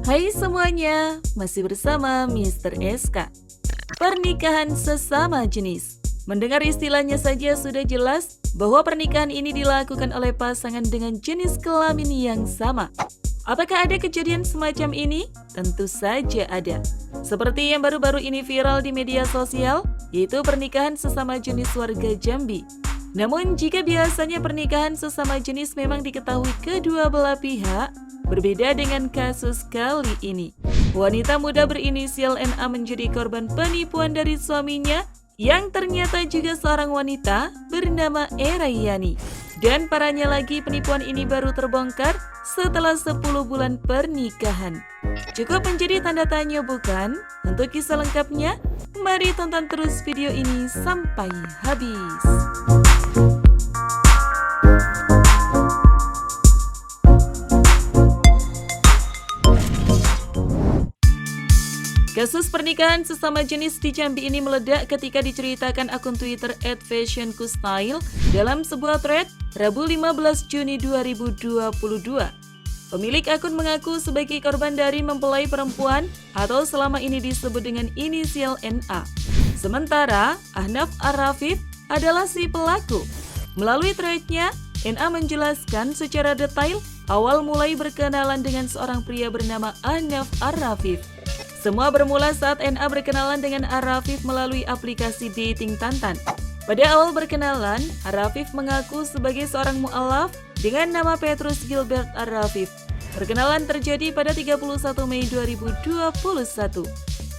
Hai semuanya, masih bersama Mr. SK. Pernikahan sesama jenis. Mendengar istilahnya saja sudah jelas bahwa pernikahan ini dilakukan oleh pasangan dengan jenis kelamin yang sama. Apakah ada kejadian semacam ini? Tentu saja ada. Seperti yang baru-baru ini viral di media sosial, yaitu pernikahan sesama jenis warga Jambi. Namun jika biasanya pernikahan sesama jenis memang diketahui kedua belah pihak, berbeda dengan kasus kali ini. Wanita muda berinisial NA menjadi korban penipuan dari suaminya yang ternyata juga seorang wanita bernama Erayani. Dan parahnya lagi, penipuan ini baru terbongkar setelah 10 bulan pernikahan. Cukup menjadi tanda tanya bukan? Untuk kisah lengkapnya, mari tonton terus video ini sampai habis. Kasus pernikahan sesama jenis di Jambi ini meledak ketika diceritakan akun Twitter @fashionkustyle dalam sebuah thread Rabu 15 Juni 2022. Pemilik akun mengaku sebagai korban dari mempelai perempuan atau selama ini disebut dengan inisial NA. Sementara Ahnaf Ar-Rafif adalah si pelaku. Melalui threadnya, NA menjelaskan secara detail awal mulai berkenalan dengan seorang pria bernama Ahnaf Ar-Rafif. Semua bermula saat NA berkenalan dengan Ar-Rafif melalui aplikasi dating Tantan. Pada awal berkenalan, Ar-Rafif mengaku sebagai seorang mu'alaf dengan nama Petrus Gilbert Ar-Rafif. Perkenalan terjadi pada 31 Mei 2021.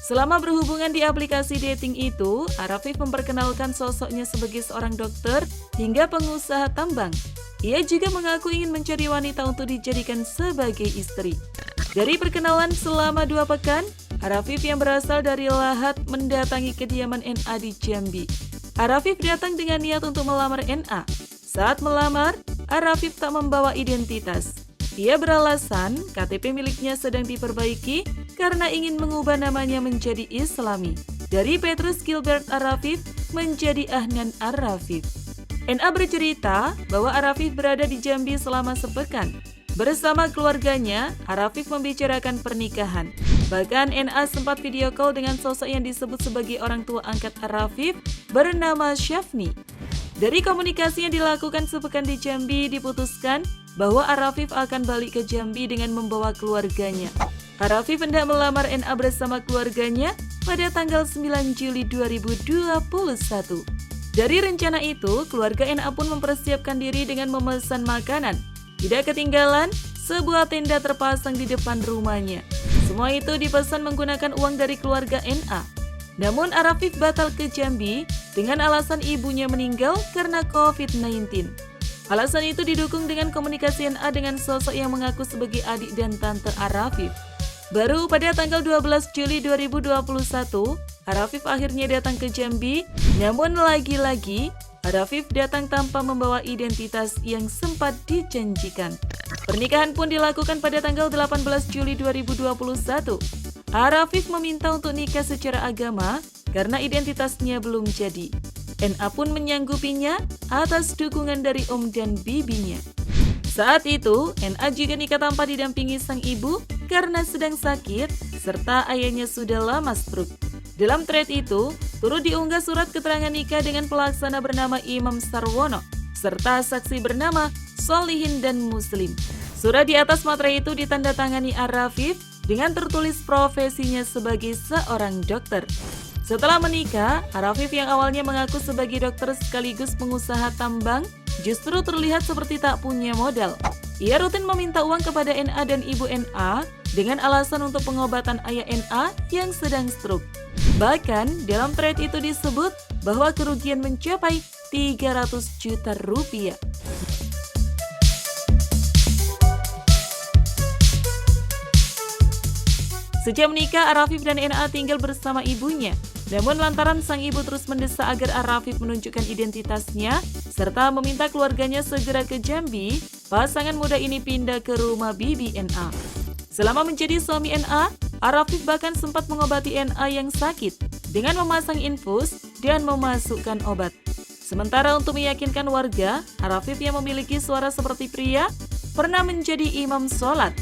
Selama berhubungan di aplikasi dating itu, Ar-Rafif memperkenalkan sosoknya sebagai seorang dokter hingga pengusaha tambang. Ia juga mengaku ingin mencari wanita untuk dijadikan sebagai istri. Dari perkenalan selama 2 pekan, Ar-Rafif yang berasal dari Lahat mendatangi kediaman NA di Jambi. Ar-Rafif datang dengan niat untuk melamar NA. Saat melamar, Ar-Rafif tak membawa identitas. Ia beralasan KTP miliknya sedang diperbaiki karena ingin mengubah namanya menjadi Islami. Dari Petrus Gilbert Ar-Rafif menjadi Ahnan Ar-Rafif. NA bercerita bahwa Ar-Rafif berada di Jambi selama sepekan. Bersama keluarganya, Ar-Rafif membicarakan pernikahan. Bahkan NA sempat video call dengan sosok yang disebut sebagai orang tua angkat Ar-Rafif bernama Syafni. Dari komunikasi yang dilakukan sepekan di Jambi, diputuskan bahwa Ar-Rafif akan balik ke Jambi dengan membawa keluarganya. Ar-Rafif hendak melamar NA bersama keluarganya pada tanggal 9 Juli 2021. Dari rencana itu, keluarga NA pun mempersiapkan diri dengan memesan makanan. Tidak ketinggalan, sebuah tenda terpasang di depan rumahnya. Semua itu dipesan menggunakan uang dari keluarga NA. Namun Ar-Rafif batal ke Jambi dengan alasan ibunya meninggal karena COVID-19. Alasan itu didukung dengan komunikasi NA dengan sosok yang mengaku sebagai adik dan tante Ar-Rafif. Baru pada tanggal 12 Juli 2021, Ar-Rafif akhirnya datang ke Jambi, namun lagi-lagi Ar-Rafif datang tanpa membawa identitas yang sempat dijanjikan. Pernikahan pun dilakukan pada tanggal 18 Juli 2021. Ar-Rafif meminta untuk nikah secara agama karena identitasnya belum jadi. NA pun menyanggupinya atas dukungan dari om dan bibinya. Saat itu, NA juga nikah tanpa didampingi sang ibu karena sedang sakit serta ayahnya sudah lama stroke. Dalam thread itu, turut diunggah surat keterangan nikah dengan pelaksana bernama Imam Sarwono, serta saksi bernama Solihin dan Muslim. Surat di atas materai itu ditandatangani Ar-Rafif dengan tertulis profesinya sebagai seorang dokter. Setelah menikah, Ar-Rafif yang awalnya mengaku sebagai dokter sekaligus pengusaha tambang, justru terlihat seperti tak punya modal. Ia rutin meminta uang kepada NA dan ibu NA dengan alasan untuk pengobatan ayah NA yang sedang stroke. Bahkan dalam thread itu disebut bahwa kerugian mencapai 300 juta rupiah. Sejak menikah, Ar-Rafif dan NA tinggal bersama ibunya. Namun lantaran sang ibu terus mendesak agar Ar-Rafif menunjukkan identitasnya serta meminta keluarganya segera ke Jambi, pasangan muda ini pindah ke rumah bibi NA. Selama menjadi suami NA, Ar-Rafif bahkan sempat mengobati NA yang sakit dengan memasang infus dan memasukkan obat. Sementara untuk meyakinkan warga, Ar-Rafif yang memiliki suara seperti pria pernah menjadi imam sholat.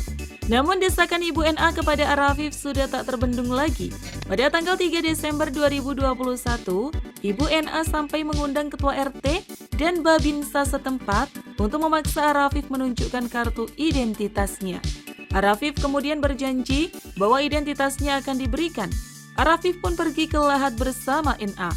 Namun desakan Ibu NA kepada Arafif sudah tak terbendung lagi. Pada tanggal 3 Desember 2021, Ibu NA sampai mengundang Ketua RT dan Babinsa setempat untuk memaksa Arafif menunjukkan kartu identitasnya. Arafif kemudian berjanji bahwa identitasnya akan diberikan. Arafif pun pergi ke Lahat bersama NA.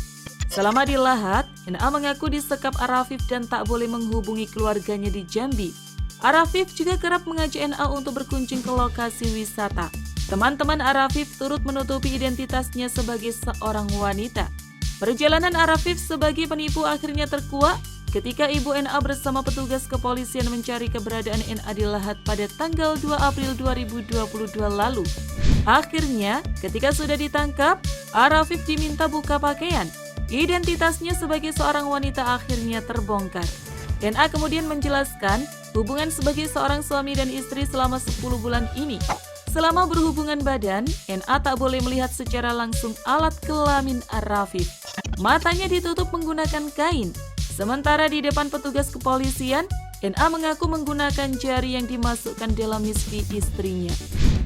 Selama di Lahat, NA mengaku disekap Arafif dan tak boleh menghubungi keluarganya di Jambi. Arafif juga kerap mengajak NA untuk berkunjung ke lokasi wisata. Teman-teman Arafif turut menutupi identitasnya sebagai seorang wanita. Perjalanan Arafif sebagai penipu akhirnya terkuak ketika Ibu NA bersama petugas kepolisian mencari keberadaan NA di Lahat pada tanggal 2 April 2022 lalu. Akhirnya, ketika sudah ditangkap, Arafif diminta buka pakaian. Identitasnya sebagai seorang wanita akhirnya terbongkar. NA kemudian menjelaskan hubungan sebagai seorang suami dan istri selama 10 bulan ini. Selama berhubungan badan, NA tak boleh melihat secara langsung alat kelamin Arafif. Matanya ditutup menggunakan kain. Sementara di depan petugas kepolisian, NA mengaku menggunakan jari yang dimasukkan dalam misfi istrinya.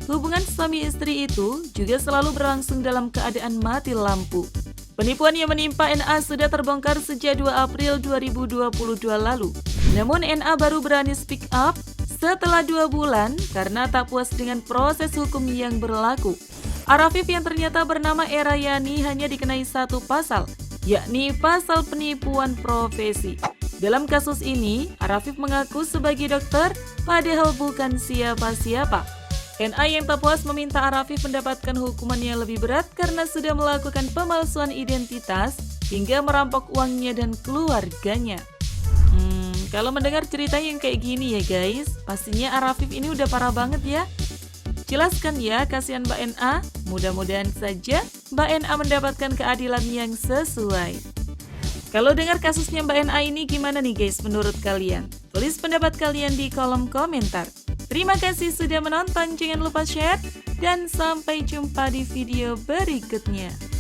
Hubungan suami istri itu juga selalu berlangsung dalam keadaan mati lampu. Penipuan yang menimpa NA sudah terbongkar sejak 2 April 2022 lalu. Namun NA baru berani speak up setelah 2 bulan karena tak puas dengan proses hukum yang berlaku. Arafif yang ternyata bernama Erayani hanya dikenai satu pasal, yakni pasal penipuan profesi. Dalam kasus ini, Arafif mengaku sebagai dokter, padahal bukan siapa-siapa. NA yang tak puas meminta Arafif mendapatkan hukuman yang lebih berat karena sudah melakukan pemalsuan identitas hingga merampok uangnya dan keluarganya. Kalau mendengar cerita yang kayak gini ya guys, pastinya Arafif ini udah parah banget ya. Jelaskan ya, kasihan Mbak NA. Mudah-mudahan saja Mbak NA mendapatkan keadilan yang sesuai. Kalau dengar kasusnya Mbak NA ini gimana nih guys menurut kalian? Tulis pendapat kalian di kolom komentar. Terima kasih sudah menonton, jangan lupa share, dan sampai jumpa di video berikutnya.